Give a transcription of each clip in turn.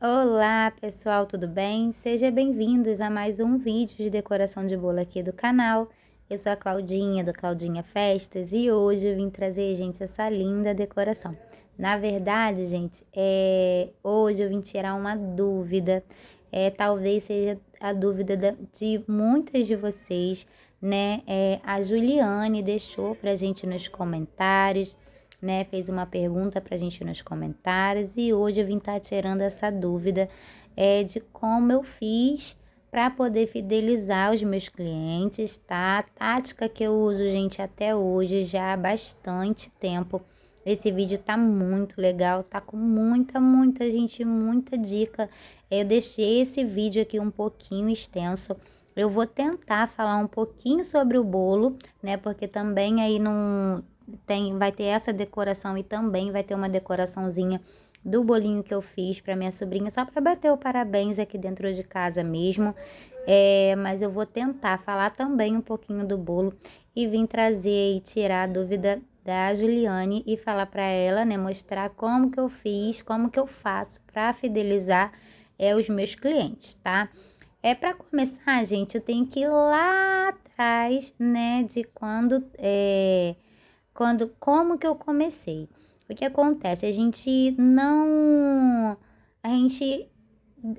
Olá pessoal, tudo bem? Sejam bem-vindos a mais um vídeo de decoração de bolo aqui do canal. Eu sou a Claudinha, do Claudinha Festas, e hoje eu vim trazer, gente, essa linda decoração. Na verdade, gente, hoje eu vim tirar uma dúvida, talvez seja a dúvida de muitas de vocês, né? A Juliane deixou pra gente nos comentários, né, fez uma pergunta pra gente nos comentários e hoje eu vim estar tirando essa dúvida de como eu fiz para poder fidelizar os meus clientes, tá? A tática que eu uso, gente, até hoje, já há bastante tempo. Esse vídeo tá muito legal, tá com muita gente, muita dica. Eu deixei esse vídeo aqui um pouquinho extenso. Eu vou tentar falar um pouquinho sobre o bolo, né? Porque também aí não vai ter essa decoração e também vai ter uma decoraçãozinha do bolinho que eu fiz para minha sobrinha, só para bater o parabéns aqui dentro de casa mesmo. Mas eu vou tentar falar também um pouquinho do bolo e vim trazer e tirar a dúvida da Juliane e falar para ela, né, mostrar como que eu fiz, como que eu faço para fidelizar os meus clientes, tá? Para começar, gente, eu tenho que ir lá atrás, né, de como que eu comecei. O que acontece? A gente,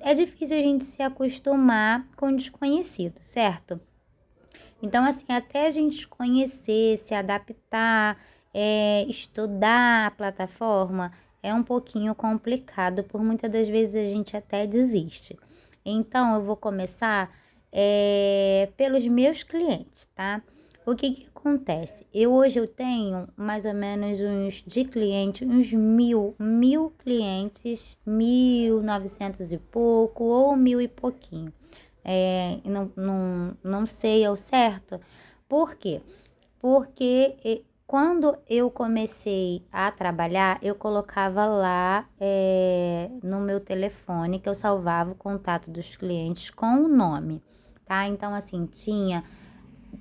é difícil a gente se acostumar com o desconhecido, certo? Então, assim, até a gente conhecer, se adaptar, estudar a plataforma, é um pouquinho complicado, por muitas das vezes a gente até desiste. Então, eu vou começar pelos meus clientes, tá? O que acontece? Hoje eu tenho mais ou menos uns mil clientes, 1.900 e pouco, ou 1.000 e pouquinho. Não sei ao certo. Por quê? Porque quando eu comecei a trabalhar, eu colocava lá no meu telefone que eu salvava o contato dos clientes com o nome, tá? Então, assim, tinha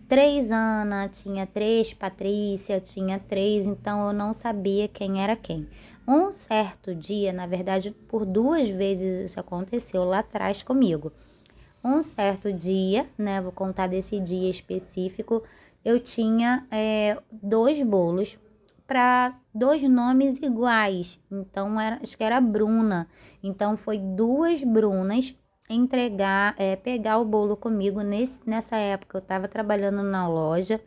3 Ana, tinha 3 Patrícia, tinha 3, então eu não sabia quem era quem. Um certo dia, na verdade, por 2 vezes isso aconteceu lá atrás comigo. Um certo dia, né, vou contar desse dia específico, eu tinha 2 bolos para 2 nomes iguais. Então, acho que era Bruna. Então, foi 2 Brunas pegar o bolo comigo. Nessa época, eu estava trabalhando na loja.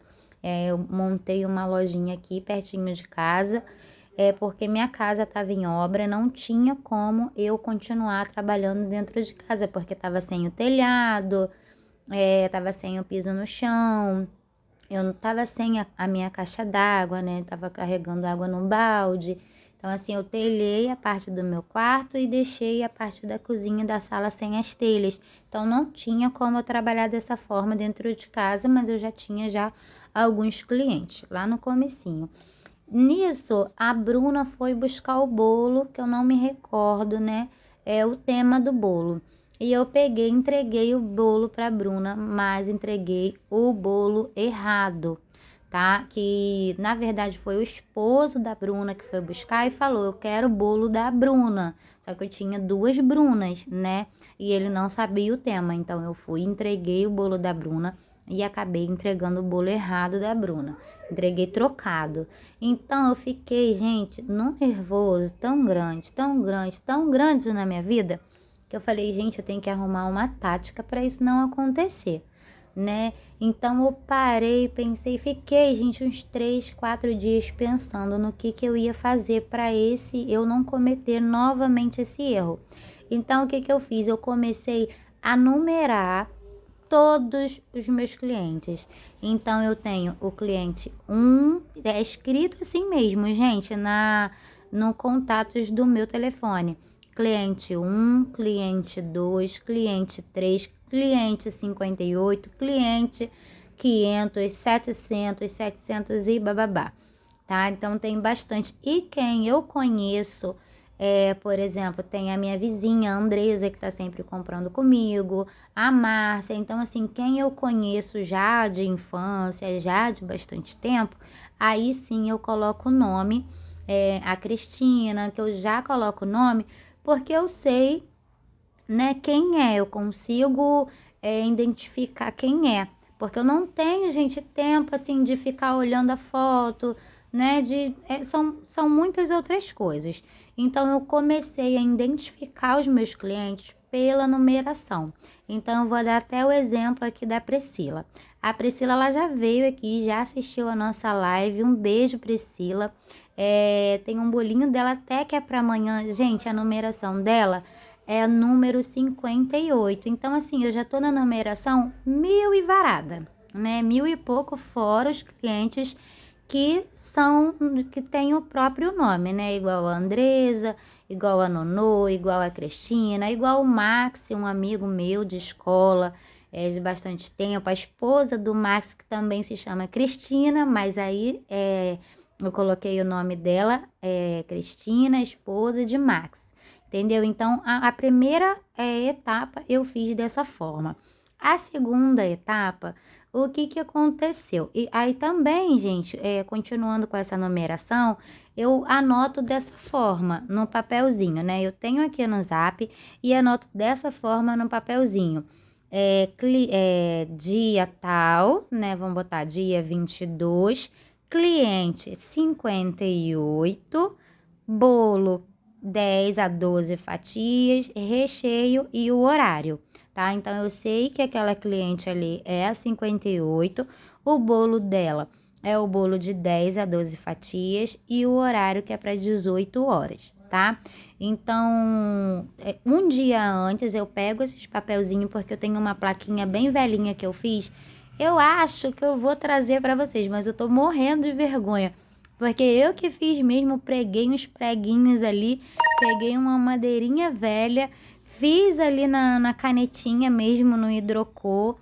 Eu montei uma lojinha aqui pertinho de casa, porque minha casa estava em obra, não tinha como eu continuar trabalhando dentro de casa, porque estava sem o telhado, estava sem o piso no chão, eu não estava sem a minha caixa d'água, né? Tava carregando água no balde. Então, assim, eu telhei a parte do meu quarto e deixei a parte da cozinha e da sala sem as telhas. Então, não tinha como eu trabalhar dessa forma dentro de casa, mas eu já tinha alguns clientes lá no comecinho. Nisso, a Bruna foi buscar o bolo, que eu não me recordo, né? É o tema do bolo. E eu peguei, entreguei o bolo para Bruna, mas entreguei o bolo errado, tá? Que na verdade foi o esposo da Bruna que foi buscar e falou: "Eu quero o bolo da Bruna". Só que eu tinha 2 Brunas, né? E ele não sabia o tema, então eu fui, entreguei o bolo da Bruna e acabei entregando o bolo errado da Bruna. Entreguei trocado. Então eu fiquei, gente, num nervoso tão grande, tão grande, tão grande na minha vida, que eu falei, gente, eu tenho que arrumar uma tática para isso não acontecer, né? Então eu parei, pensei, fiquei, gente, uns 3, 4 dias pensando no que eu ia fazer para eu não cometer novamente esse erro. Então o que eu fiz? Eu comecei a numerar todos os meus clientes. Então eu tenho o cliente 1, é escrito assim mesmo, gente, no contatos do meu telefone. Cliente 1, cliente 2, cliente 3, cliente 58, cliente 500, 700 e bababá, tá? Então tem bastante. E quem eu conheço, por exemplo, tem a minha vizinha, a Andresa, que tá sempre comprando comigo, a Márcia. Então, assim, quem eu conheço já de infância, já de bastante tempo, aí sim eu coloco o nome, a Cristina, que eu já coloco o nome, porque eu sei né, quem é, eu consigo identificar quem é, porque eu não tenho, gente, tempo, assim, de ficar olhando a foto, né, são muitas outras coisas. Então, eu comecei a identificar os meus clientes pela numeração. Então, eu vou dar até o exemplo aqui da Priscila. A Priscila, ela já veio aqui, já assistiu a nossa live. Um beijo, Priscila. Tem um bolinho dela até que é para amanhã. Gente, a numeração dela é número 58. Então, assim, eu já tô na numeração 1000 e varada, né? 1000 e pouco, fora os clientes que tem o próprio nome, né? Igual a Andresa, igual a Nonô, igual a Cristina, igual o Max, um amigo meu de escola, de bastante tempo. A esposa do Max, que também se chama Cristina, mas aí eu coloquei o nome dela, Cristina, esposa de Max. Entendeu? Então, a primeira etapa eu fiz dessa forma. A segunda etapa, o que aconteceu? E aí também, gente, continuando com essa numeração, eu anoto dessa forma no papelzinho, né? Eu tenho aqui no Zap e anoto dessa forma no papelzinho. Dia tal, né? Vamos botar dia 22, cliente 58, bolo 10 a 12 fatias, recheio e o horário, tá? Então, eu sei que aquela cliente ali é a 58, o bolo dela é o bolo de 10 a 12 fatias e o horário que é para 18 horas, tá? Então, um dia antes eu pego esses papelzinhos, porque eu tenho uma plaquinha bem velhinha que eu fiz. Eu acho que eu vou trazer para vocês, mas eu tô morrendo de vergonha. Porque eu que fiz mesmo, preguei uns preguinhos ali, peguei uma madeirinha velha, fiz ali na canetinha mesmo, no hidrocor,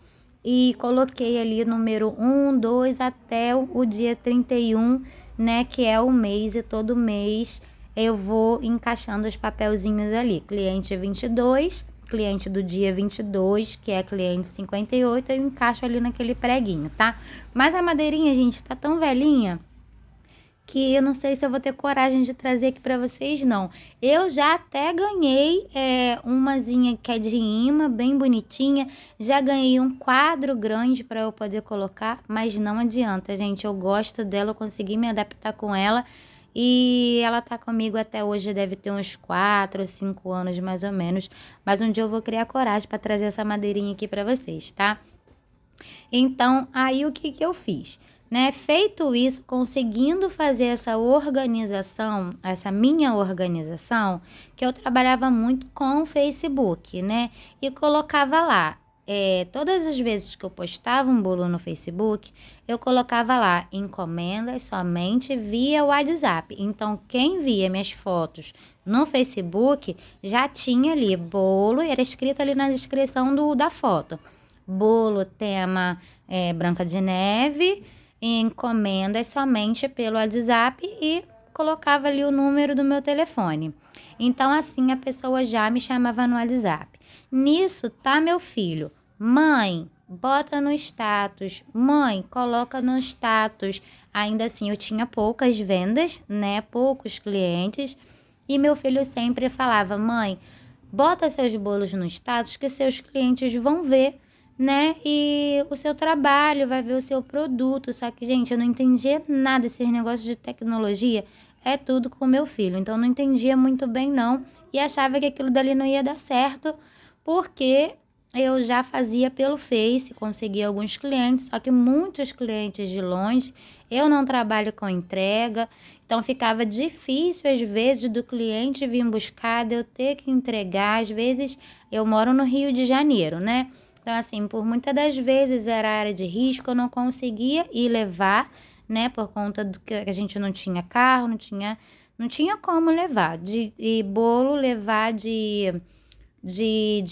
e coloquei ali número 1, 2 até o dia 31, né, que é o mês, e todo mês eu vou encaixando os papelzinhos ali. Cliente 22, cliente do dia 22, que é cliente 58, eu encaixo ali naquele preguinho, tá? Mas a madeirinha, gente, tá tão velhinha que eu não sei se eu vou ter coragem de trazer aqui para vocês, não. Eu já até ganhei umazinha que é de imã, bem bonitinha. Já ganhei um quadro grande para eu poder colocar, mas não adianta, gente. Eu gosto dela, eu consegui me adaptar com ela. E ela tá comigo até hoje, deve ter uns 4 ou 5 anos mais ou menos. Mas um dia eu vou criar coragem para trazer essa madeirinha aqui para vocês, tá? Então, aí o que eu fiz? Né? Feito isso, conseguindo fazer essa organização, essa minha organização, que eu trabalhava muito com o Facebook, né? E colocava lá, todas as vezes que eu postava um bolo no Facebook, eu colocava lá encomendas somente via WhatsApp. Então, quem via minhas fotos no Facebook já tinha ali bolo, era escrito ali na descrição da foto. Bolo tema Branca de Neve, encomendas somente pelo WhatsApp e colocava ali o número do meu telefone. Então, assim, a pessoa já me chamava no WhatsApp. Nisso, tá meu filho. Mãe, bota no status. Mãe, coloca no status. Ainda assim, eu tinha poucas vendas, né? Poucos clientes. E meu filho sempre falava, mãe, bota seus bolos no status que seus clientes vão ver, né? E o seu trabalho, vai ver o seu produto. Só que, gente, eu não entendia nada desses negócios de tecnologia. É tudo com o meu filho. Então, eu não entendia muito bem, não. E achava que aquilo dali não ia dar certo, porque eu já fazia pelo Face, conseguia alguns clientes, só que muitos clientes de longe. Eu não trabalho com entrega, então ficava difícil às vezes do cliente vir buscar, de eu ter que entregar. Às vezes eu moro no Rio de Janeiro, né? Então, assim, por muitas das vezes era área de risco, eu não conseguia ir levar, né? Por conta do que a gente não tinha carro, não tinha como levar. E bolo levar de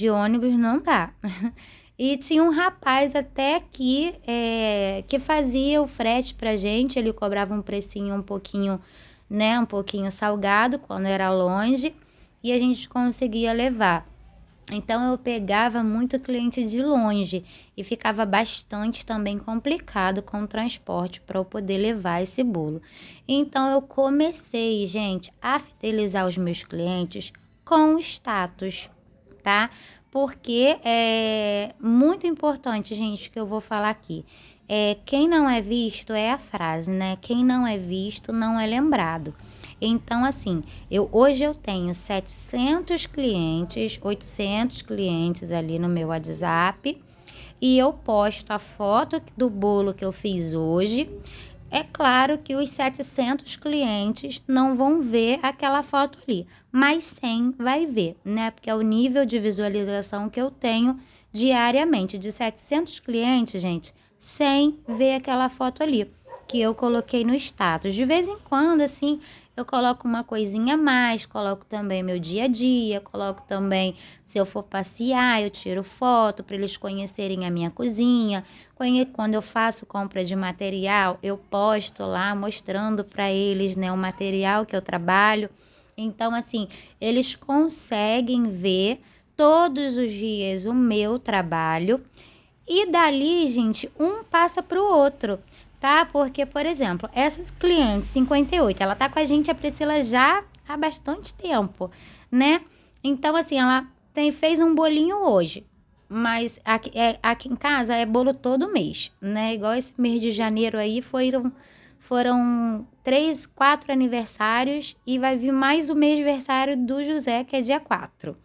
ônibus não dá. E tinha um rapaz até aqui que fazia o frete pra gente, ele cobrava um precinho um pouquinho, né? Um pouquinho salgado quando era longe e a gente conseguia levar. Então, eu pegava muito cliente de longe e ficava bastante também complicado com o transporte para eu poder levar esse bolo. Então, eu comecei, gente, a fidelizar os meus clientes com o status, tá? Porque é muito importante, gente, que eu vou falar aqui. Quem não é visto é a frase, né? Quem não é visto não é lembrado. Então, assim, hoje eu tenho 700 clientes, 800 clientes ali no meu WhatsApp e eu posto a foto do bolo que eu fiz hoje. É claro que os 700 clientes não vão ver aquela foto ali, mas 100 vai ver, né? Porque é o nível de visualização que eu tenho diariamente. De 700 clientes, gente, 100 vê aquela foto ali que eu coloquei no status. De vez em quando, assim, eu coloco uma coisinha a mais, coloco também meu dia a dia, coloco também, se eu for passear, eu tiro foto para eles conhecerem a minha cozinha. Quando eu faço compra de material, eu posto lá mostrando para eles, né, o material que eu trabalho. Então, assim, eles conseguem ver todos os dias o meu trabalho e dali, gente, um passa para o outro, tá? Porque, por exemplo, essa cliente 58, ela tá com a gente, a Priscila, já há bastante tempo, né? Então, assim, ela fez um bolinho hoje, mas aqui em casa é bolo todo mês, né? Igual esse mês de janeiro aí foram 3, 4 aniversários e vai vir mais o mês de aniversário do José, que é dia 4.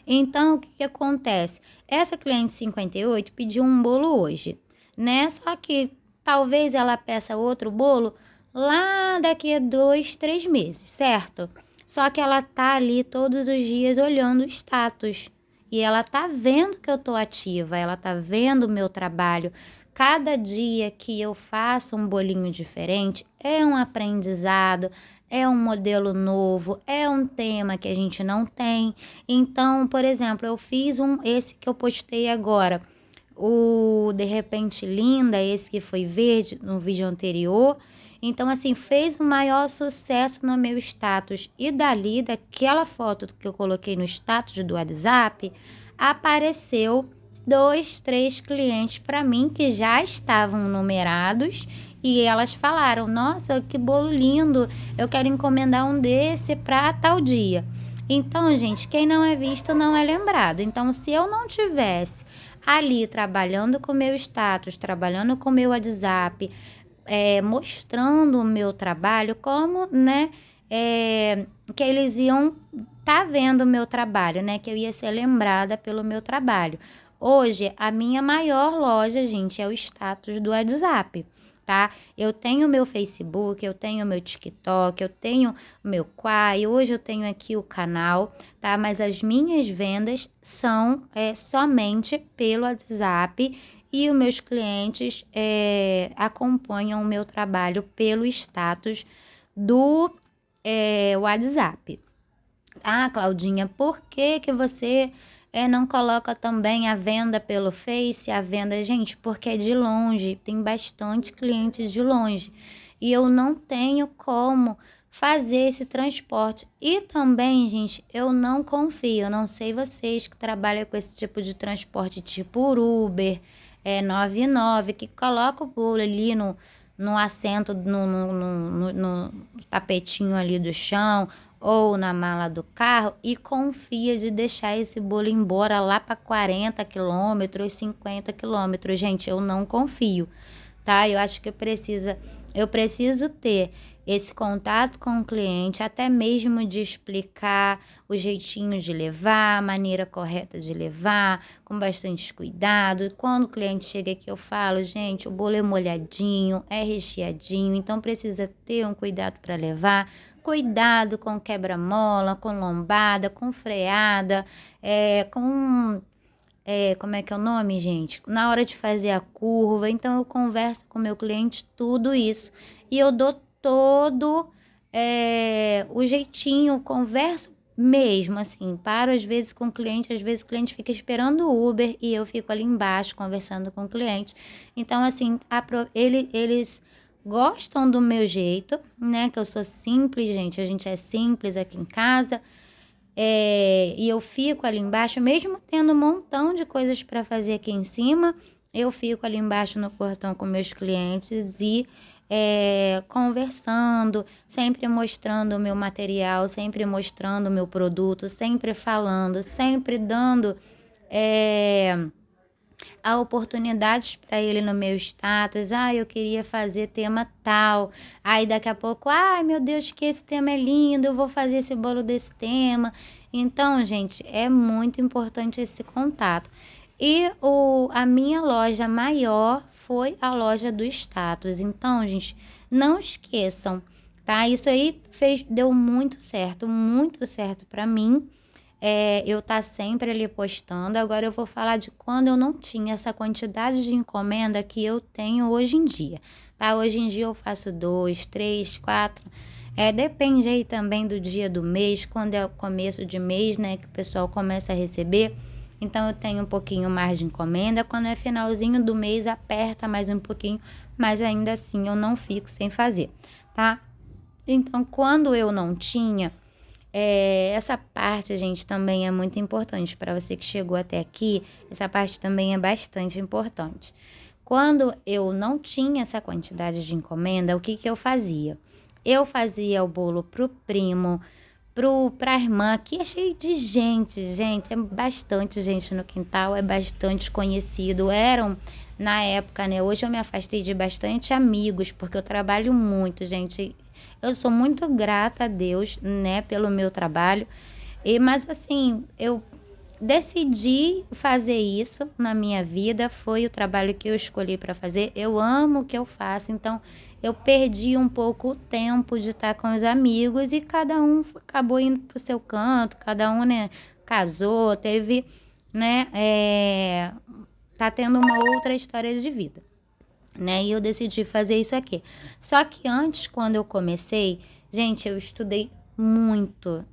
Então, o que acontece? Essa cliente 58 pediu um bolo hoje, né? Só que talvez ela peça outro bolo lá daqui a 2, 3 meses, certo? Só que ela tá ali todos os dias olhando o status. E ela tá vendo que eu tô ativa, ela tá vendo o meu trabalho. Cada dia que eu faço um bolinho diferente é um aprendizado, é um modelo novo, é um tema que a gente não tem. Então, por exemplo, eu fiz esse que eu postei agora, o De Repente Linda, esse que foi verde no vídeo anterior. Então, assim, fez o maior sucesso no meu status. E dali, daquela foto que eu coloquei no status do WhatsApp, apareceu 2, 3 clientes para mim que já estavam numerados e elas falaram: nossa, que bolo lindo, eu quero encomendar um desse para tal dia. Então, gente, quem não é visto não é lembrado. Então, se eu não tivesse ali trabalhando com o meu status, trabalhando com o meu WhatsApp, mostrando o meu trabalho, como, né, que eles iam vendo o meu trabalho, né, que eu ia ser lembrada pelo meu trabalho. Hoje, a minha maior loja, gente, é o status do WhatsApp, tá? Eu tenho o meu Facebook, eu tenho o meu TikTok, eu tenho o meu Quai, hoje eu tenho aqui o canal, tá? Mas as minhas vendas são somente pelo WhatsApp e os meus clientes acompanham o meu trabalho pelo status do WhatsApp. Ah, Claudinha, por que que você não coloca também a venda pelo Face, a venda, gente, porque é de longe, tem bastante clientes de longe e eu não tenho como fazer esse transporte. E também, gente, eu não confio, eu não sei vocês que trabalham com esse tipo de transporte, tipo Uber, 99, que coloca o bolo ali no assento, no tapetinho ali do chão ou na mala do carro e confia de deixar esse bolo embora lá para 40 quilômetros, 50 quilômetros. Gente, eu não confio, tá? Eu acho que eu preciso ter esse contato com o cliente, até mesmo de explicar o jeitinho de levar, a maneira correta de levar, com bastante cuidado. Quando o cliente chega aqui, eu falo: gente, o bolo é molhadinho, é recheadinho, então precisa ter um cuidado para levar. Cuidado com quebra-mola, com lombada, com freada, como é que é o nome, gente? Na hora de fazer a curva. Então, eu converso com o meu cliente tudo isso. E eu dou todo o jeitinho, converso mesmo, assim. Paro às vezes com o cliente, às vezes o cliente fica esperando o Uber e eu fico ali embaixo conversando com o cliente. Então, assim, eles gostam do meu jeito, né? Que eu sou simples, gente. A gente é simples aqui em casa. E eu fico ali embaixo, mesmo tendo um montão de coisas para fazer aqui em cima, eu fico ali embaixo no portão com meus clientes e conversando, sempre mostrando o meu material, sempre mostrando o meu produto, sempre falando, sempre dando a oportunidades para ele no meu status. Ah, eu queria fazer tema tal. Aí daqui a pouco, ai meu Deus, que esse tema é lindo, eu vou fazer esse bolo desse tema. Então, gente, é muito importante esse contato. E a minha loja maior foi a loja do status. Então, gente, não esqueçam, tá? Isso aí deu muito certo para mim. Eu tá sempre ali postando. Agora eu vou falar de quando eu não tinha essa quantidade de encomenda que eu tenho hoje em dia, tá? Hoje em dia eu faço 2, 3, 4. Depende aí também do dia do mês, quando é o começo de mês, né, que o pessoal começa a receber. Então eu tenho um pouquinho mais de encomenda. Quando é finalzinho do mês, aperta mais um pouquinho, mas ainda assim eu não fico sem fazer, tá? Então, quando eu não tinha, essa parte, gente, também é muito importante. Para você que chegou até aqui, essa parte também é bastante importante. Quando eu não tinha essa quantidade de encomenda, o que que eu fazia? Eu fazia o bolo pro primo, pra irmã, que é cheio de gente, é bastante gente no quintal, é bastante conhecido. Na época, né? Hoje eu me afastei de bastante amigos, porque eu trabalho muito, gente. Eu sou muito grata a Deus, né, pelo meu trabalho. Mas assim, eu decidi fazer isso na minha vida, foi o trabalho que eu escolhi para fazer. Eu amo o que eu faço, então eu perdi um pouco o tempo de estar com os amigos e cada um acabou indo pro seu canto, cada um, né, casou, teve, né, tá tendo uma outra história de vida, né? E eu decidi fazer isso aqui. Só que antes, quando eu comecei, gente, eu estudei muito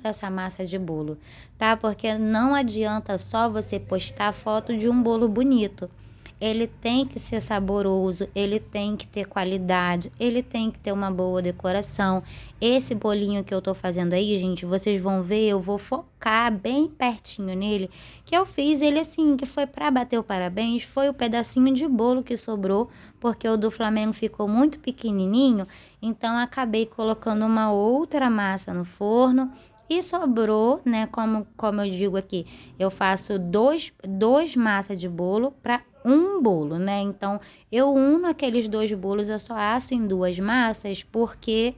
essa massa de bolo, tá? Porque não adianta só você postar foto de um bolo bonito. Ele tem que ser saboroso, ele tem que ter qualidade, ele tem que ter uma boa decoração. Esse bolinho que eu tô fazendo aí, gente, vocês vão ver, eu vou focar bem pertinho nele, que eu fiz ele assim, que foi para bater o parabéns, foi o pedacinho de bolo que sobrou, porque o do Flamengo ficou muito pequenininho, então acabei colocando uma outra massa no forno. E sobrou, né? Como eu digo aqui, eu faço dois massas de bolo para um bolo, né? Então, eu uno aqueles 2 bolos, eu só asso em 2 massas, porque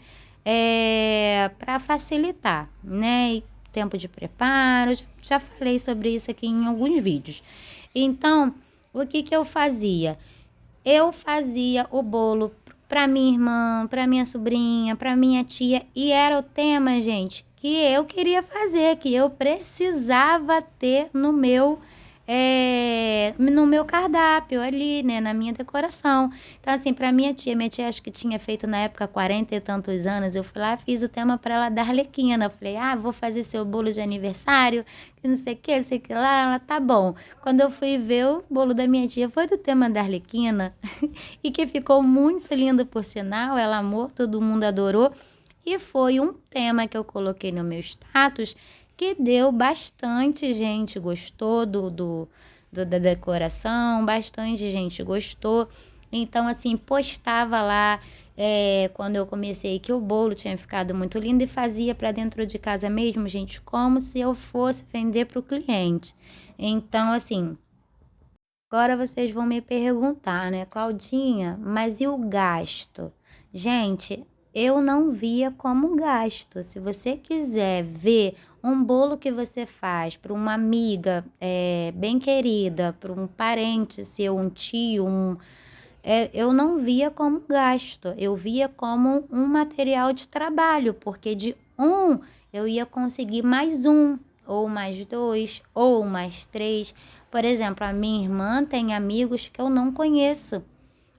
para facilitar, né? E tempo de preparo, já falei sobre isso aqui em alguns vídeos. Então, o que que eu fazia? Eu fazia o bolo para minha irmã, para minha sobrinha, para minha tia, e era o tema, gente, que eu queria fazer, que eu precisava ter no meu cardápio ali, né, na minha decoração. Então, assim, para minha tia acho que tinha feito na época 40 e tantos anos, eu fui lá, fiz o tema para ela da Arlequina. Eu falei, vou fazer seu bolo de aniversário, que não sei o que, sei que lá. Ela, tá bom. Quando eu fui ver, o bolo da minha tia foi do tema da Arlequina, e que ficou muito lindo, por sinal. Ela amou, todo mundo adorou. E foi um tema que eu coloquei no meu status que deu bastante gente gostou da decoração, bastante gente gostou. Então, assim, postava lá quando eu comecei que o bolo tinha ficado muito lindo e fazia para dentro de casa mesmo, gente, como se eu fosse vender para o cliente. Então, assim, agora vocês vão me perguntar, né, Claudinha, mas e o gasto? Gente, eu não via como gasto. Se você quiser ver um bolo que você faz para uma amiga bem querida, para um parente seu, um tio, eu não via como gasto. Eu via como um material de trabalho, porque de um eu ia conseguir mais um, ou mais 2, ou mais 3. Por exemplo, a minha irmã tem amigos que eu não conheço.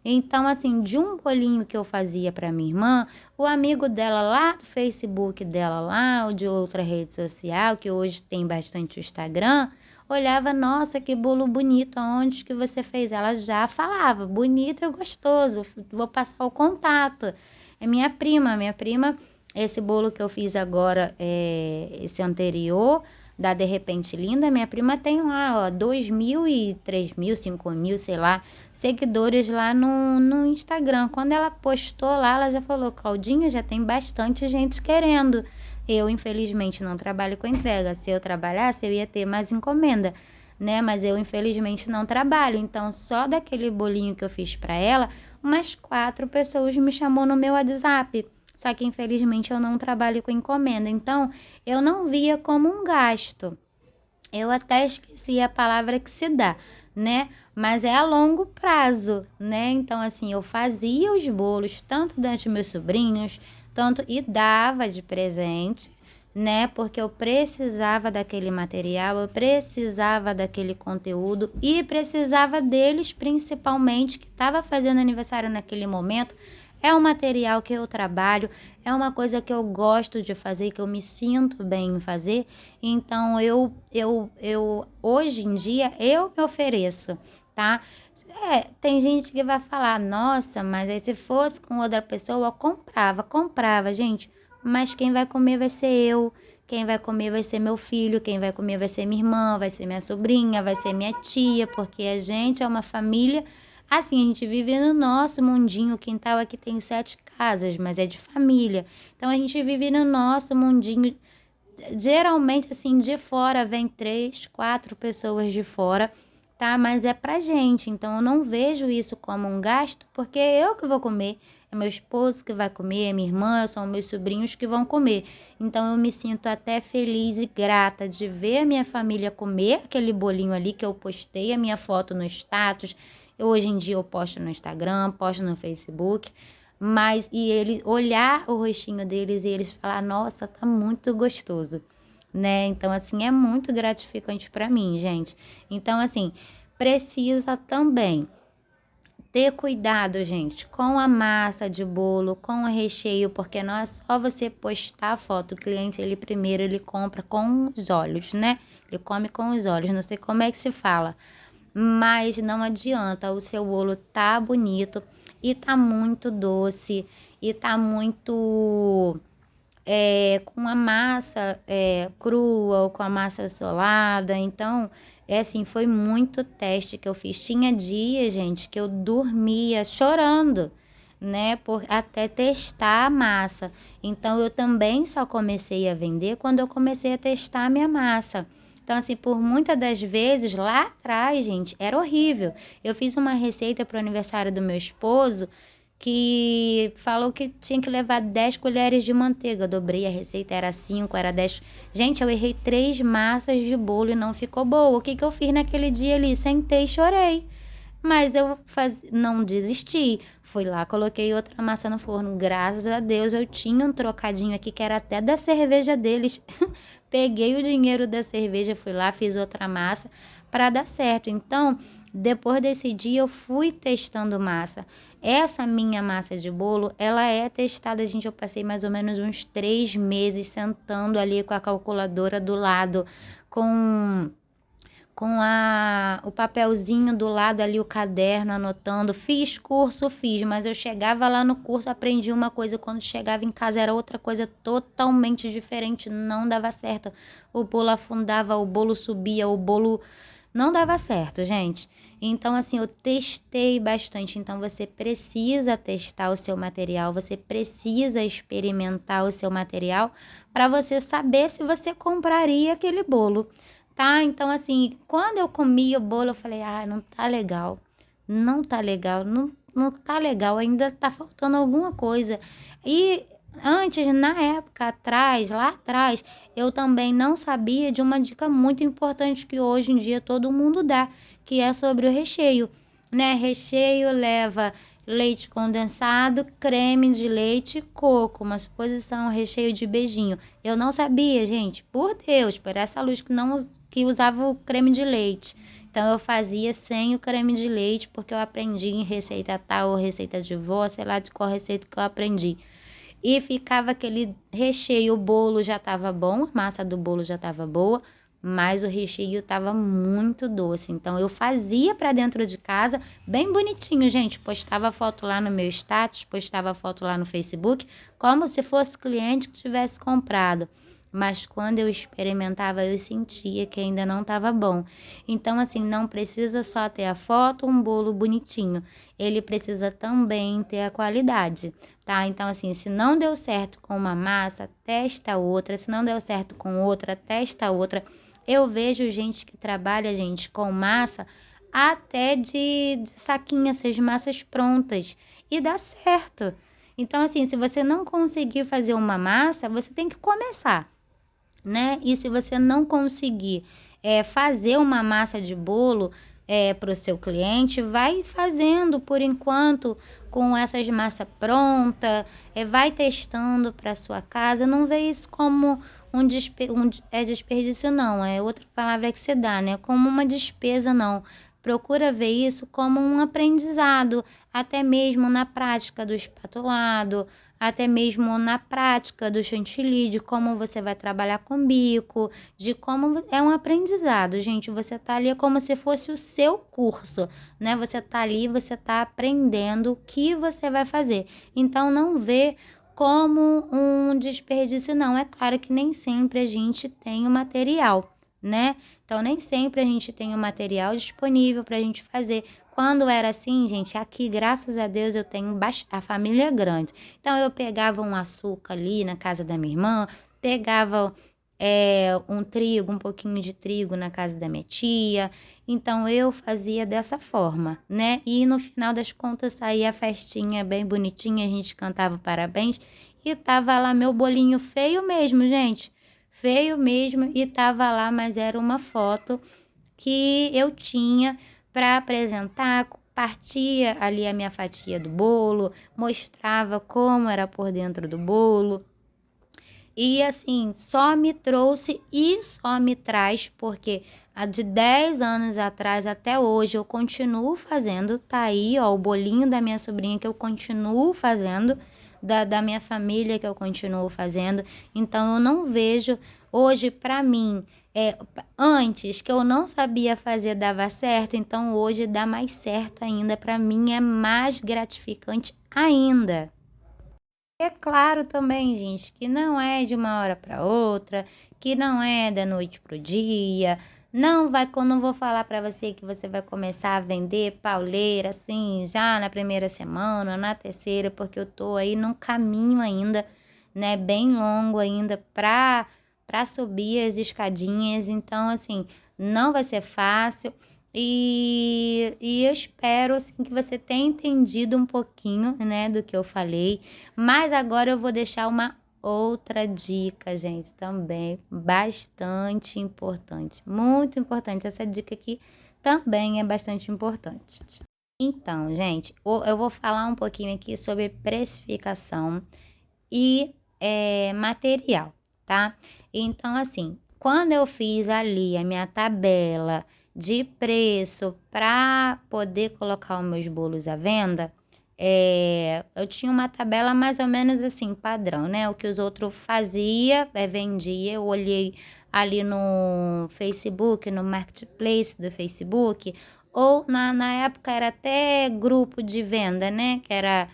Então, assim, de um bolinho que eu fazia para minha irmã, o amigo dela lá do Facebook dela lá, ou de outra rede social, que hoje tem bastante o Instagram, olhava, nossa, que bolo bonito, aonde que você fez? Ela já falava, bonito e gostoso, vou passar o contato. É minha prima, Esse bolo que eu fiz agora, esse anterior, da De Repente Linda, minha prima tem lá, ó, 2.000 e 3.000, 5.000, sei lá, seguidores lá no Instagram. Quando ela postou lá, ela já falou, Claudinha, já tem bastante gente querendo. Eu, infelizmente, não trabalho com entrega. Se eu trabalhasse, eu ia ter mais encomenda, né? Mas eu, infelizmente, não trabalho. Então, só daquele bolinho que eu fiz para ela, umas 4 pessoas me chamou no meu WhatsApp. Só que, infelizmente, eu não trabalho com encomenda. Então, eu não via como um gasto. Eu até esqueci a palavra que se dá, né? Mas é a longo prazo, né? Então, assim, eu fazia os bolos tanto dos meus sobrinhos, tanto e dava de presente, né? Porque eu precisava daquele material, eu precisava daquele conteúdo e precisava deles principalmente, que estava fazendo aniversário naquele momento. É um material que eu trabalho, é uma coisa que eu gosto de fazer, que eu me sinto bem em fazer. Então, eu hoje em dia, eu me ofereço, tá? Tem gente que vai falar, nossa, mas aí se fosse com outra pessoa, eu comprava, gente. Mas quem vai comer vai ser eu, quem vai comer vai ser meu filho, quem vai comer vai ser minha irmã, vai ser minha sobrinha, vai ser minha tia, porque a gente é uma família. Assim, a gente vive no nosso mundinho, o quintal aqui tem 7 casas, mas é de família. Então, a gente vive no nosso mundinho. Geralmente, assim, de fora vem 3, 4 pessoas de fora, tá? Mas é pra gente. Então, eu não vejo isso como um gasto, porque é eu que vou comer. É meu esposo que vai comer, é minha irmã, são meus sobrinhos que vão comer. Então, eu me sinto até feliz e grata de ver a minha família comer aquele bolinho ali que eu postei, a minha foto no status. Hoje em dia eu posto no Instagram, posto no Facebook, mas e ele olhar o rostinho deles e eles falar, nossa, tá muito gostoso, né? Então, assim, é muito gratificante para mim, gente. Então, assim, precisa também ter cuidado, gente, com a massa de bolo, com o recheio, porque não é só você postar a foto. O cliente, ele primeiro, ele compra com os olhos, né? Ele come com os olhos, não sei como é que se fala. Mas não adianta, o seu bolo tá bonito e tá muito doce e tá muito com a massa crua ou com a massa solada. Então, assim, foi muito teste que eu fiz. Tinha dias, gente, que eu dormia chorando, né, por até testar a massa. Então, eu também só comecei a vender quando eu comecei a testar a minha massa. Então, assim, por muitas das vezes, lá atrás, gente, era horrível. Eu fiz uma receita para o aniversário do meu esposo que falou que tinha que levar 10 colheres de manteiga. Eu dobrei a receita, era 5, era 10. Gente, eu errei 3 massas de bolo e não ficou boa. O que que eu fiz naquele dia ali? Sentei e chorei. Mas eu não desisti. Fui lá, coloquei outra massa no forno. Graças a Deus eu tinha um trocadinho aqui que era até da cerveja deles. Peguei o dinheiro da cerveja, fui lá, fiz outra massa para dar certo. Então, depois desse dia eu fui testando massa. Essa minha massa de bolo, ela é testada, gente. Eu passei mais ou menos uns 3 meses sentando ali com a calculadora do lado, com o papelzinho do lado ali, o caderno, anotando. Fiz curso, mas eu chegava lá no curso, aprendi uma coisa, quando chegava em casa era outra coisa totalmente diferente, não dava certo. O bolo afundava, o bolo subia, o bolo não dava certo, gente. Então, assim, eu testei bastante. Então, você precisa testar o seu material, você precisa experimentar o seu material para você saber se você compraria aquele bolo. Tá? Então, assim, quando eu comi o bolo, eu falei, não tá legal, não tá legal, não tá legal, ainda tá faltando alguma coisa. E antes, na época atrás, lá atrás, eu também não sabia de uma dica muito importante que hoje em dia todo mundo dá, que é sobre o recheio, né? Recheio leva leite condensado, creme de leite e coco, uma suposição, recheio de beijinho. Eu não sabia, gente, por Deus, por essa luz que usava o creme de leite. Então, eu fazia sem o creme de leite, porque eu aprendi em receita tal, ou receita de vó, sei lá de qual receita que eu aprendi. E ficava aquele recheio, o bolo já estava bom, a massa do bolo já estava boa, mas o recheio estava muito doce. Então eu fazia para dentro de casa, bem bonitinho, gente. Postava foto lá no meu status, postava foto lá no Facebook, como se fosse cliente que tivesse comprado. Mas quando eu experimentava, eu sentia que ainda não estava bom. Então, assim, não precisa só ter a foto, um bolo bonitinho. Ele precisa também ter a qualidade, tá? Então, assim, se não deu certo com uma massa, testa outra. Se não deu certo com outra, testa outra. Eu vejo gente que trabalha, gente, com massa até de saquinho, essas massas prontas. E dá certo. Então, assim, se você não conseguir fazer uma massa, você tem que começar, né? E se você não conseguir fazer uma massa de bolo para o seu cliente, vai fazendo por enquanto com essas massas prontas, vai testando para sua casa. Não vê isso como desperdício, não. É outra palavra que se dá, né? Como uma despesa, não. Procura ver isso como um aprendizado, até mesmo na prática do espatulado, até mesmo na prática do chantilly, de como você vai trabalhar com bico, de como é um aprendizado, gente. Você tá ali como se fosse o seu curso, né? Você tá ali, você tá aprendendo o que você vai fazer. Então não vê como um desperdício, não. É claro que nem sempre a gente tem o material, né? Então nem sempre a gente tem o material disponível para a gente fazer. Quando era assim, gente, aqui, graças a Deus, eu tenho a família é grande. Então, eu pegava um açúcar ali na casa da minha irmã, pegava um trigo, um pouquinho de trigo na casa da minha tia. Então, eu fazia dessa forma, né? E no final das contas, saía a festinha bem bonitinha, a gente cantava parabéns e tava lá meu bolinho feio mesmo, gente. Feio mesmo e tava lá, mas era uma foto que eu tinha para apresentar, partia ali a minha fatia do bolo, mostrava como era por dentro do bolo. E assim, só me trouxe e só me traz, porque de 10 anos atrás até hoje eu continuo fazendo, tá aí, ó, o bolinho da minha sobrinha que eu continuo fazendo, da minha família que eu continuo fazendo. Então eu não vejo hoje para mim, antes que eu não sabia fazer dava certo, então hoje dá mais certo ainda, para mim é mais gratificante ainda. É claro também, gente, que não é de uma hora para outra, que não é da noite pro dia. Não vai, não vou falar para você que você vai começar a vender pauleira assim, já na primeira semana, na terceira, porque eu tô aí num caminho ainda, né, bem longo ainda para subir as escadinhas. Então, assim, não vai ser fácil. E eu espero assim que você tenha entendido um pouquinho, né, do que eu falei. Mas agora eu vou deixar uma outra dica, gente, também bastante importante, muito importante. Essa dica aqui também é bastante importante. Então, gente, eu vou falar um pouquinho aqui sobre precificação e material, tá? Então, assim, quando eu fiz ali a minha tabela de preço para poder colocar os meus bolos à venda, eu tinha uma tabela mais ou menos assim, padrão, né? O que os outros fazia, vendia. Eu olhei ali no Facebook, no Marketplace do Facebook, ou na época era até grupo de venda, né? Que era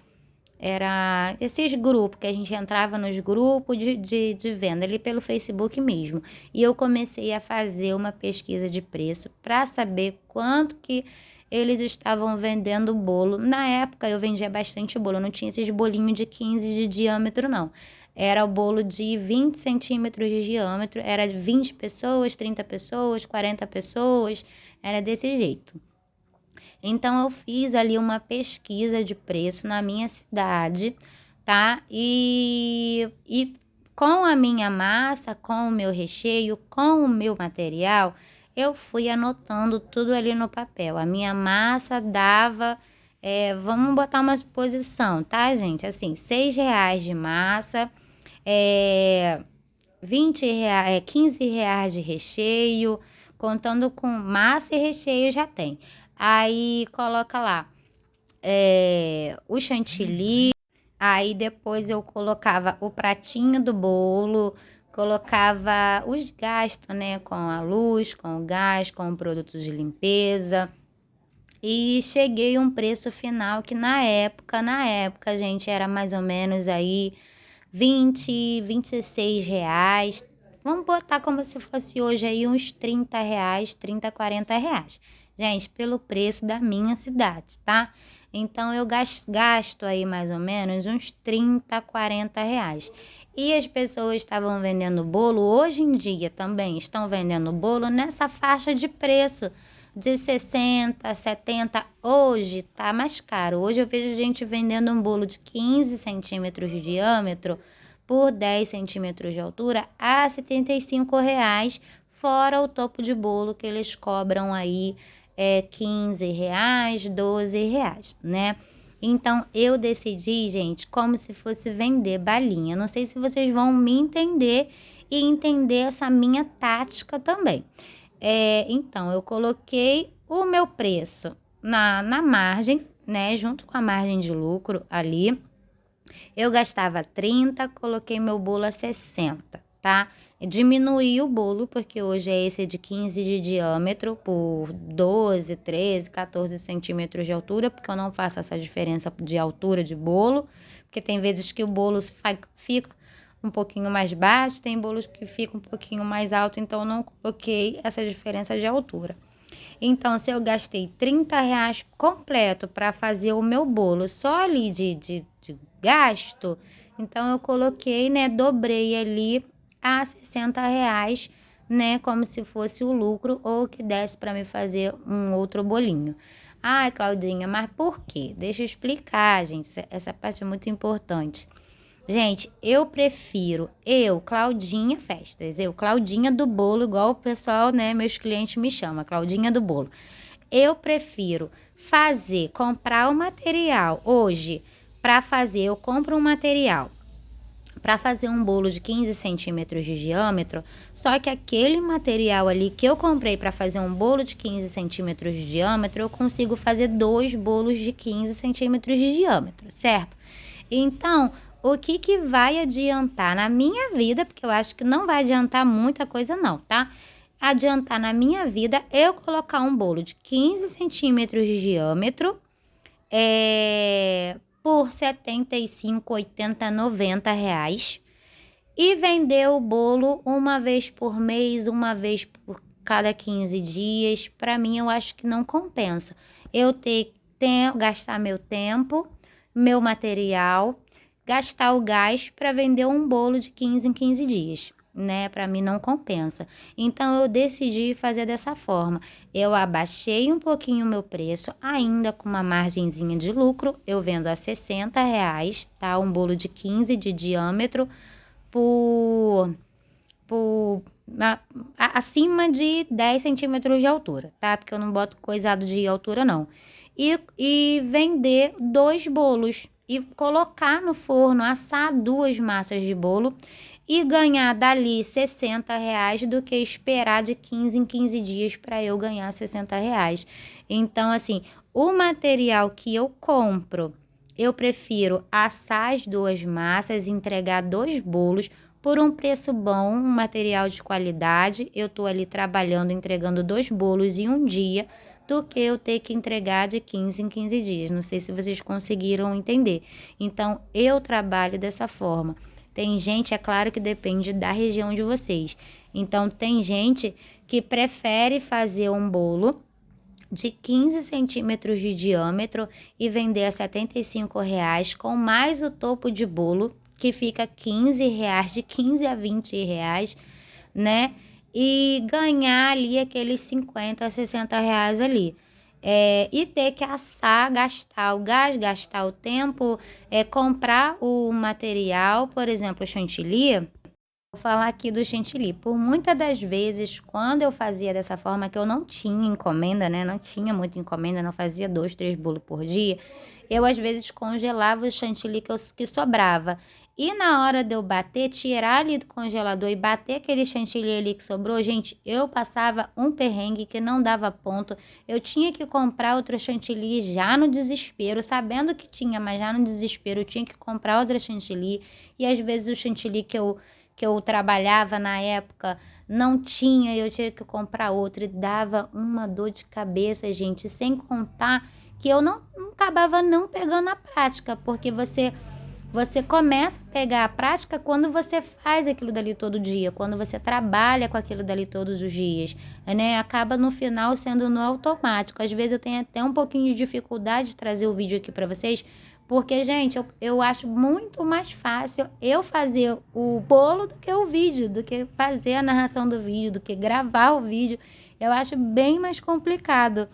esses grupos que a gente entrava nos grupos de venda ali pelo Facebook mesmo. E eu comecei a fazer uma pesquisa de preço para saber quanto que eles estavam vendendo o bolo. Na época eu vendia bastante bolo, não tinha esses bolinhos de 15 de diâmetro, não. Era o bolo de 20 centímetros de diâmetro, era 20 pessoas, 30 pessoas, 40 pessoas, era desse jeito. Então, eu fiz ali uma pesquisa de preço na minha cidade, tá? E com a minha massa, com o meu recheio, com o meu material, eu fui anotando tudo ali no papel. A minha massa dava, vamos botar uma exposição, tá, gente? Assim, R$ 6 de massa, é, 15 reais de recheio, contando com massa e recheio já tem. Aí coloca lá o chantilly, aí depois eu colocava o pratinho do bolo, colocava os gastos, né, com a luz, com o gás, com o produto de limpeza. E cheguei a um preço final que na época, gente, era mais ou menos aí 26 reais. Vamos botar como se fosse hoje aí uns 30 reais, 30, 40 reais. Gente, pelo preço da minha cidade, tá? Então, eu gasto aí mais ou menos uns 30, 40 reais. E as pessoas estavam vendendo bolo, hoje em dia também estão vendendo bolo nessa faixa de preço de 60, 70, hoje tá mais caro. Hoje eu vejo gente vendendo um bolo de 15 centímetros de diâmetro por 10 centímetros de altura a R$ 75, fora o topo de bolo que eles cobram aí R$ 15, R$ 12, né? Então, eu decidi, gente, como se fosse vender balinha. Não sei se vocês vão me entender e entender essa minha tática também. Então, eu coloquei o meu preço na margem, né? Junto com a margem de lucro ali. Eu gastava 30, coloquei meu bolo a 60, tá? Diminuí o bolo, porque hoje é esse de 15 de diâmetro por 12, 13, 14 centímetros de altura, porque eu não faço essa diferença de altura de bolo, porque tem vezes que o bolo fica um pouquinho mais baixo, tem bolos que ficam um pouquinho mais alto, então eu não coloquei essa diferença de altura. Então, se eu gastei R$ 30 completo para fazer o meu bolo só ali de gasto, então eu coloquei, né, dobrei ali a R$ 60, né, como se fosse o lucro ou que desse para me fazer um outro bolinho. Ai, Claudinha, mas por quê? Deixa eu explicar, gente, essa parte é muito importante. Gente, Claudinha Festas, Claudinha do bolo, igual o pessoal, né, meus clientes me chamam, Claudinha do bolo. Eu prefiro comprar o material hoje eu compro um material para fazer um bolo de 15 centímetros de diâmetro, só que aquele material ali que eu comprei para fazer um bolo de 15 centímetros de diâmetro, eu consigo fazer 2 bolos de 15 centímetros de diâmetro, certo? Então, o que vai adiantar na minha vida, porque eu acho que não vai adiantar muita coisa não, tá? Adiantar na minha vida eu colocar um bolo de 15 centímetros de diâmetro por 75, 80, 90 reais e vender o bolo uma vez por mês, uma vez por cada 15 dias. Para mim, eu acho que não compensa. Eu gastar meu tempo, meu material, gastar o gás para vender um bolo de 15 em 15 dias, né? Para mim não compensa. Então eu decidi fazer dessa forma. Eu abaixei um pouquinho o meu preço, ainda com uma margenzinha de lucro. Eu vendo a R$ 60, tá? Um bolo de 15 de diâmetro acima de 10 centímetros de altura, tá? Porque eu não boto coisado de altura, não. E vender 2 bolos e colocar no forno, assar 2 massas de bolo e ganhar dali R$ 60 do que esperar de 15 em 15 dias para eu ganhar R$ 60. Então, assim, o material que eu compro, eu prefiro assar as 2 massas, entregar 2 bolos por um preço bom, um material de qualidade. Eu tô ali trabalhando, entregando 2 bolos em um dia, do que eu ter que entregar de 15 em 15 dias. Não sei se vocês conseguiram entender. Então, eu trabalho dessa forma. Tem gente, é claro que depende da região de vocês. Então, tem gente que prefere fazer um bolo de 15 centímetros de diâmetro e vender a R$ 75 com mais o topo de bolo, que fica R$ 15, de 15 a 20 reais, né? E ganhar ali aqueles 50, 60 reais ali. E ter que assar, gastar o gás, gastar o tempo, comprar o material, por exemplo, o chantilly. Vou falar aqui do chantilly. Por muitas das vezes, quando eu fazia dessa forma, que eu não tinha encomenda, né? Não tinha muita encomenda, não fazia 2, 3 bolos por dia. Eu, às vezes, congelava o chantilly que sobrava. E na hora de eu bater, tirar ali do congelador e bater aquele chantilly ali que sobrou, gente, eu passava um perrengue que não dava ponto. Eu tinha que comprar outro chantilly já no desespero, sabendo que tinha, mas já no desespero eu tinha que comprar outra chantilly. E às vezes o chantilly que eu trabalhava na época não tinha, eu tinha que comprar outro e dava uma dor de cabeça, gente, sem contar que eu não acabava não pegando a prática, porque você começa a pegar a prática quando você faz aquilo dali todo dia, quando você trabalha com aquilo dali todos os dias, né? Acaba no final sendo no automático. Às vezes eu tenho até um pouquinho de dificuldade de trazer o vídeo aqui para vocês, porque, gente, eu acho muito mais fácil eu fazer o bolo do que o vídeo, do que fazer a narração do vídeo, do que gravar o vídeo. Eu acho bem mais complicado.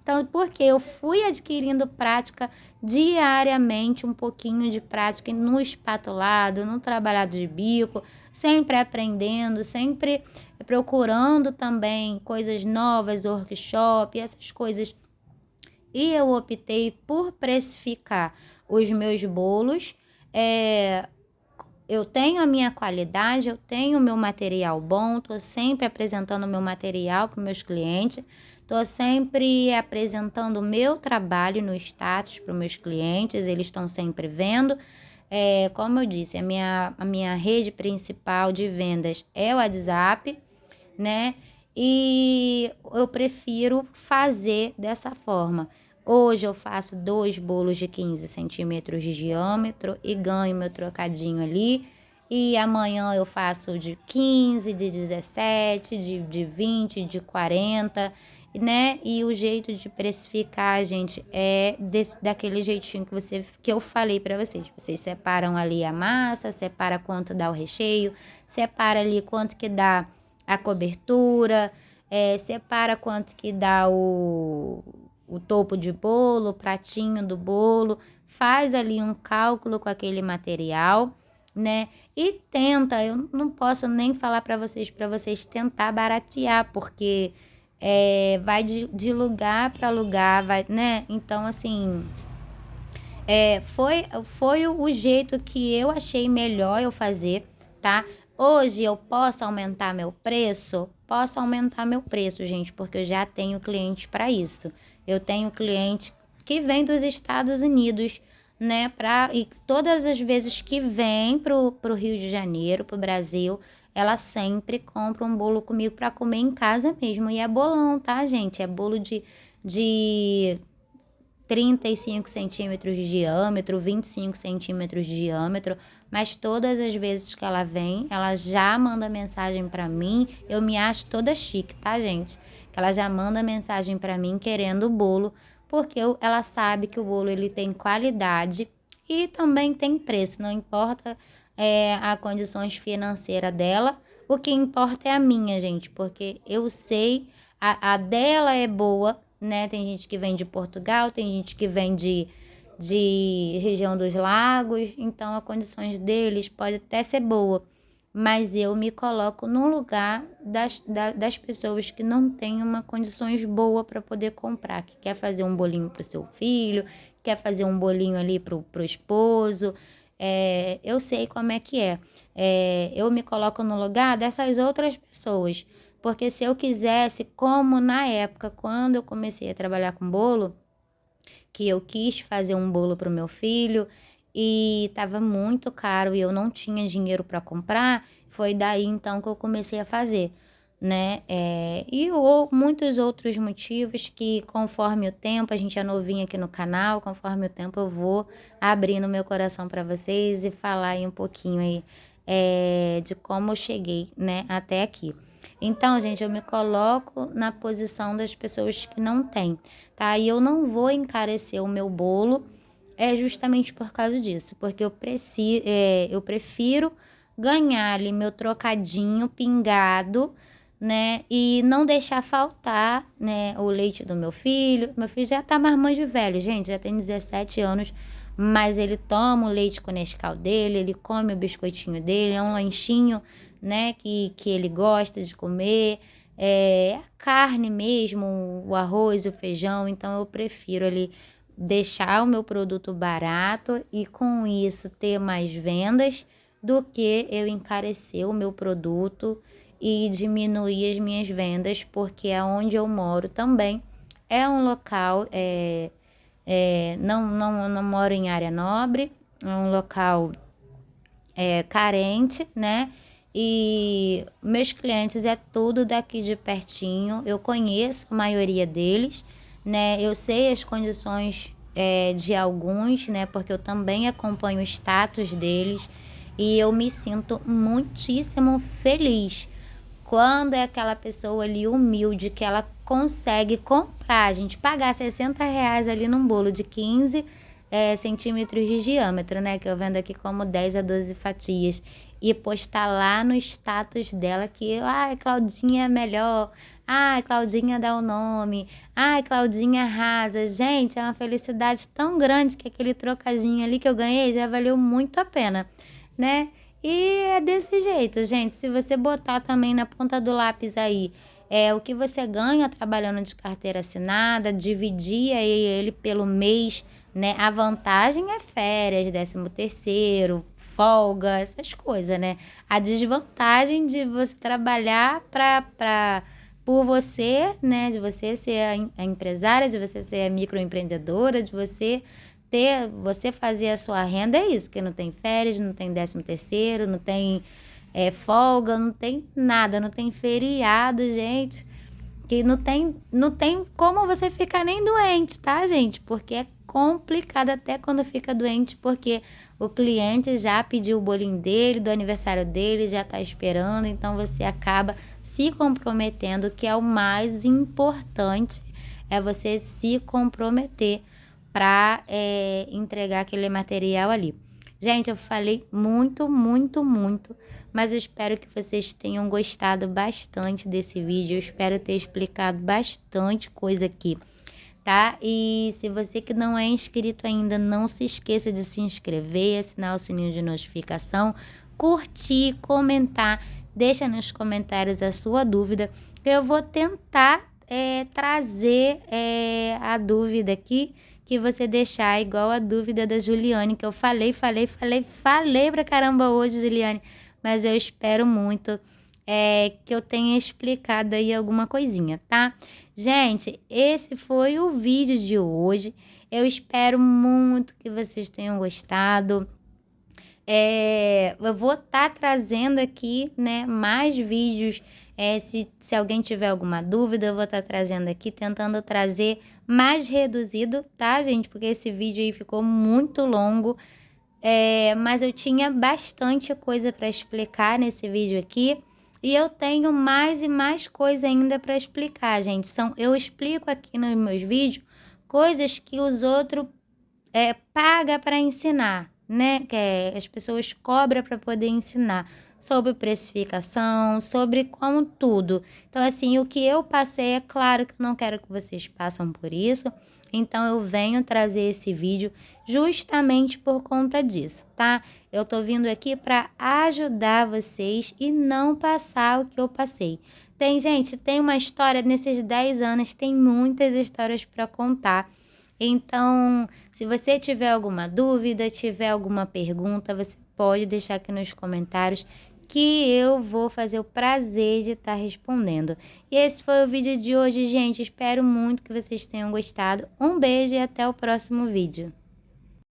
Então, porque eu fui adquirindo prática diariamente, um pouquinho de prática no espatulado, no trabalhado de bico, sempre aprendendo, sempre procurando também coisas novas, workshop, essas coisas. E eu optei por precificar os meus bolos. Eu tenho a minha qualidade, eu tenho o meu material bom, estou sempre apresentando o meu material para os meus clientes, estou sempre apresentando o meu trabalho no status para os meus clientes, eles estão sempre vendo. Como eu disse, a minha rede principal de vendas é o WhatsApp, né? E eu prefiro fazer dessa forma. Hoje eu faço 2 bolos de 15 centímetros de diâmetro e ganho meu trocadinho ali. E amanhã eu faço de 15, de 17, de 20, de 40, né? E o jeito de precificar, gente, é daquele jeitinho que eu falei para vocês. Vocês separam ali a massa, separa quanto dá o recheio, separa ali quanto que dá a cobertura, separa quanto que dá o topo de bolo, o pratinho do bolo, faz ali um cálculo com aquele material, né? E tenta, eu não posso nem falar para vocês tentar baratear, porque vai de lugar para lugar, vai, né? Então, assim, foi o jeito que eu achei melhor eu fazer, tá? Hoje eu posso aumentar meu preço? Posso aumentar meu preço, gente, porque eu já tenho cliente para isso. Eu tenho cliente que vem dos Estados Unidos, né? E todas as vezes que vem pro Rio de Janeiro, pro Brasil, ela sempre compra um bolo comigo para comer em casa mesmo. E é bolão, tá, gente? É bolo de 35 centímetros de diâmetro, 25 centímetros de diâmetro, mas todas as vezes que ela vem, ela já manda mensagem para mim. Eu me acho toda chique, tá, gente? Que ela já manda mensagem para mim querendo o bolo, porque ela sabe que o bolo ele tem qualidade e também tem preço, não importa a condições financeiras dela, o que importa é a minha, gente, porque eu sei, a dela é boa, né? Tem gente que vem de Portugal, tem gente que vem de região dos lagos, então as condições deles pode até ser boa, mas eu me coloco no lugar das pessoas que não têm uma condições boas para poder comprar, que quer fazer um bolinho para o seu filho, quer fazer um bolinho ali pro esposo. Eu sei como é que é. Eu me coloco no lugar dessas outras pessoas. Porque se eu quisesse, como na época, quando eu comecei a trabalhar com bolo, que eu quis fazer um bolo para o meu filho e estava muito caro e eu não tinha dinheiro para comprar, foi daí então que eu comecei a fazer, né? Muitos outros motivos que conforme o tempo, a gente é novinha aqui no canal, conforme o tempo eu vou abrindo meu coração para vocês e falar aí um pouquinho aí de como eu cheguei, né, até aqui. Então, gente, eu me coloco na posição das pessoas que não têm, tá? E eu não vou encarecer o meu bolo, justamente por causa disso, porque eu prefiro ganhar ali meu trocadinho pingado, né? E não deixar faltar, né, o leite do meu filho. Meu filho já tá marmanjo de velho, gente, já tem 17 anos, mas ele toma o leite com Nescau dele, ele come o biscoitinho dele, é um lanchinho, né, que ele gosta de comer, a carne mesmo, o arroz, o feijão. Então eu prefiro ali deixar o meu produto barato e com isso ter mais vendas do que eu encarecer o meu produto e diminuir as minhas vendas, porque é onde eu moro também é um local, não moro em área nobre, é um local carente, né? E meus clientes é tudo daqui de pertinho, eu conheço a maioria deles, né? Eu sei as condições de alguns, né? Porque eu também acompanho o status deles e eu me sinto muitíssimo feliz quando é aquela pessoa ali humilde que ela consegue comprar, a gente pagar R$ 60 ali num bolo de 15 centímetros de diâmetro, né? Que eu vendo aqui como 10 a 12 fatias. E postar lá no status dela que, ai, Claudinha é melhor. Ai, Claudinha dá o nome. Ai, Claudinha arrasa. Gente, é uma felicidade tão grande que aquele trocadinho ali que eu ganhei já valeu muito a pena, né? E é desse jeito, gente. Se você botar também na ponta do lápis aí, o que você ganha trabalhando de carteira assinada, dividir aí ele pelo mês, né? A vantagem é férias, 13º, folga, essas coisas, né? A desvantagem de você trabalhar por você, né? De você ser a empresária, de você ser a microempreendedora, de você fazer a sua renda, é isso, que não tem férias, não tem 13º, não tem folga, não tem nada, não tem feriado, gente, que não tem como você ficar nem doente, tá, gente? Porque é complicado até quando fica doente, porque o cliente já pediu o bolinho dele, do aniversário dele, já tá esperando, então você acaba se comprometendo, que é o mais importante, é você se comprometer para entregar aquele material ali. Gente, eu falei muito, muito, muito, mas eu espero que vocês tenham gostado bastante desse vídeo. Eu espero ter explicado bastante coisa aqui, tá? E se você que não é inscrito ainda, não se esqueça de se inscrever, assinar o sininho de notificação, curtir, comentar, deixa nos comentários a sua dúvida. Eu vou tentar trazer a dúvida aqui que você deixar, igual a dúvida da Juliane, que eu falei pra caramba hoje, Juliane, mas eu espero muito que eu tenha explicado aí alguma coisinha, tá? Gente, esse foi o vídeo de hoje. Eu espero muito que vocês tenham gostado. Eu vou estar trazendo aqui, né, mais vídeos. Se alguém tiver alguma dúvida, eu vou estar trazendo aqui, tentando trazer mais reduzido, tá, gente? Porque esse vídeo aí ficou muito longo. Mas eu tinha bastante coisa para explicar nesse vídeo aqui. E eu tenho mais e mais coisa ainda para explicar, gente. Eu explico aqui nos meus vídeos coisas que os outros pagam para ensinar, né? Que as pessoas cobram para poder ensinar sobre precificação, sobre como tudo. Então, assim, o que eu passei, é claro que eu não quero que vocês passem por isso. Então, eu venho trazer esse vídeo justamente por conta disso, tá? Eu tô vindo aqui para ajudar vocês e não passar o que eu passei. Tem uma história, nesses 10 anos, tem muitas histórias para contar. Então, se você tiver alguma dúvida, tiver alguma pergunta, você pode deixar aqui nos comentários que eu vou fazer o prazer de estar respondendo. E esse foi o vídeo de hoje, gente. Espero muito que vocês tenham gostado. Um beijo e até o próximo vídeo.